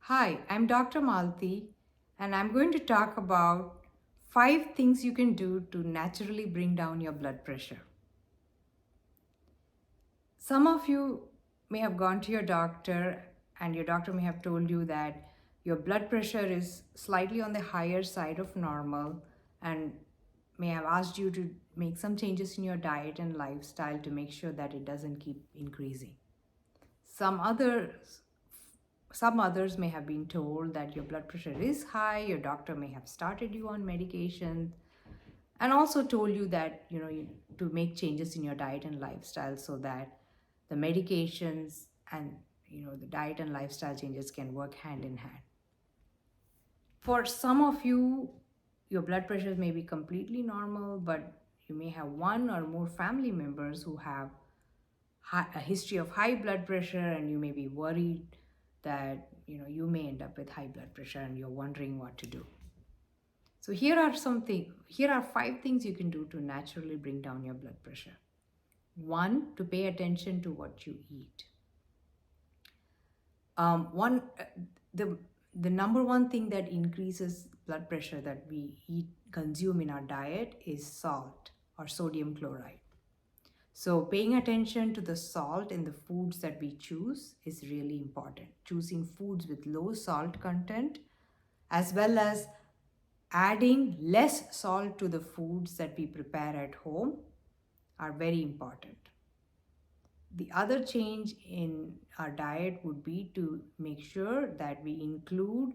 Hi, I'm Dr. Malti, and I'm going to talk about 5 things you can do to naturally bring down your blood pressure. Some of you may have gone to your doctor, and your doctor may have told you that your blood pressure is slightly on the higher side of normal, and may have asked you to make some changes in your diet and lifestyle to make sure that it doesn't keep increasing. Some others some others may have been told that your blood pressure is high, your doctor may have started you on medication, and also told you that to make changes in your diet and lifestyle so that the medications and the diet and lifestyle changes can work hand in hand. For some of you, your blood pressure may be completely normal, but you may have one or more family members who have a history of high blood pressure, and you may be worried that you may end up with high blood pressure and you're wondering what to do. So here are 5 things you can do to naturally bring down your blood pressure. One, to pay attention to what you eat. One the number one thing that increases blood pressure that we consume in our diet is salt or sodium chloride. So paying attention to the salt in the foods that we choose is really important. Choosing foods with low salt content, as well as adding less salt to the foods that we prepare at home, are very important. The other change in our diet would be to make sure that we include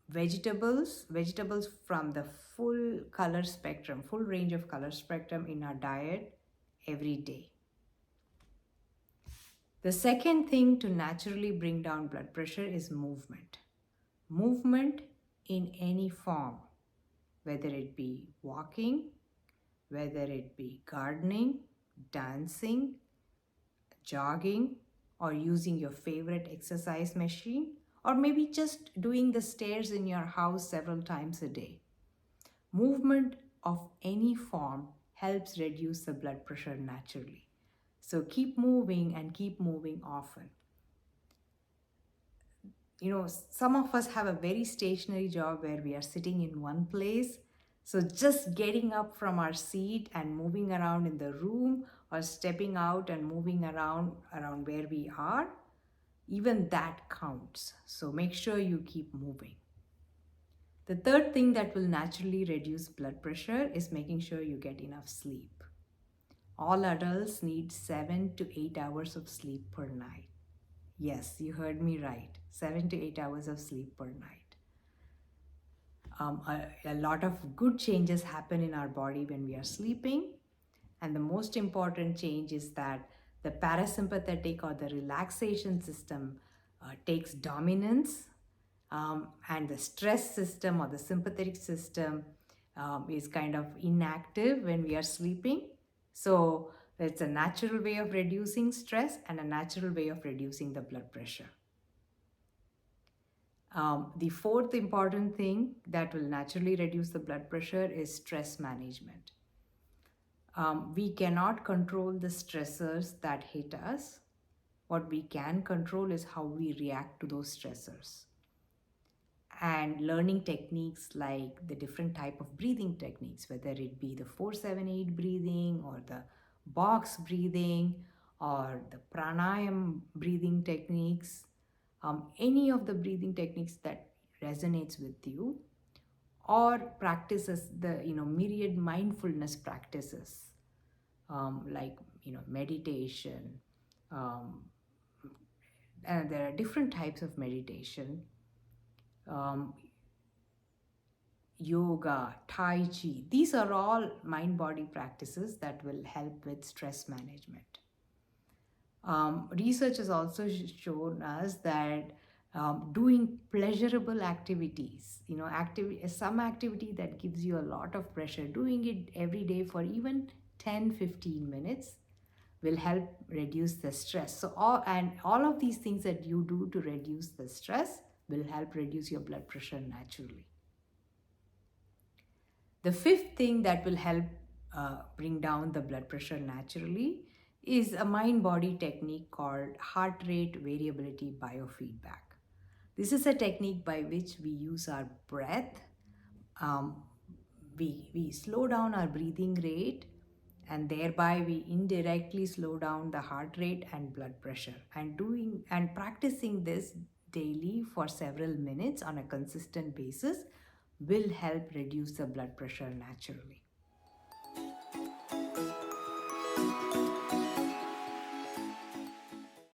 vegetables from the full range of color spectrum in our diet every day. The second thing to naturally bring down blood pressure is movement. Movement in any form, whether it be walking, whether it be gardening, dancing, jogging, or using your favorite exercise machine, or maybe just doing the stairs in your house several times a day. Movement of any form helps reduce the blood pressure naturally. So keep moving and keep moving often. Some of us have a very stationary job where we are sitting in one place. So just getting up from our seat and moving around in the room, or stepping out and moving around where we are, even that counts. So make sure you keep moving. The third thing that will naturally reduce blood pressure is making sure you get enough sleep. All adults need 7 to 8 hours of sleep per night. Yes, you heard me right. 7 to 8 hours of sleep per night. A lot of good changes happen in our body when we are sleeping. And the most important change is that the parasympathetic or the relaxation system takes dominance, and the stress system or the sympathetic system is kind of inactive when we are sleeping. So it's a natural way of reducing stress and a natural way of reducing the blood pressure. The fourth important thing that will naturally reduce the blood pressure is stress management. We cannot control the stressors that hit us. What we can control is how we react to those stressors. And learning techniques like the different type of breathing techniques, whether it be the 4-7-8 breathing or the box breathing or the pranayam breathing techniques, any of the breathing techniques that resonates with you, or practices the myriad mindfulness practices, like meditation, and there are different types of meditation, yoga, tai chi. These are all mind-body practices that will help with stress management. Research has also shown us that doing pleasurable activities, some activity that gives you a lot of pressure, doing it every day for even 10-15 minutes will help reduce the stress. So all of these things that you do to reduce the stress will help reduce your blood pressure naturally. The fifth thing that will help bring down the blood pressure naturally is a mind-body technique called heart rate variability biofeedback. This is a technique by which we use our breath. Um, we slow down our breathing rate, and thereby we indirectly slow down the heart rate and blood pressure. And practicing this daily for several minutes on a consistent basis will help reduce the blood pressure naturally.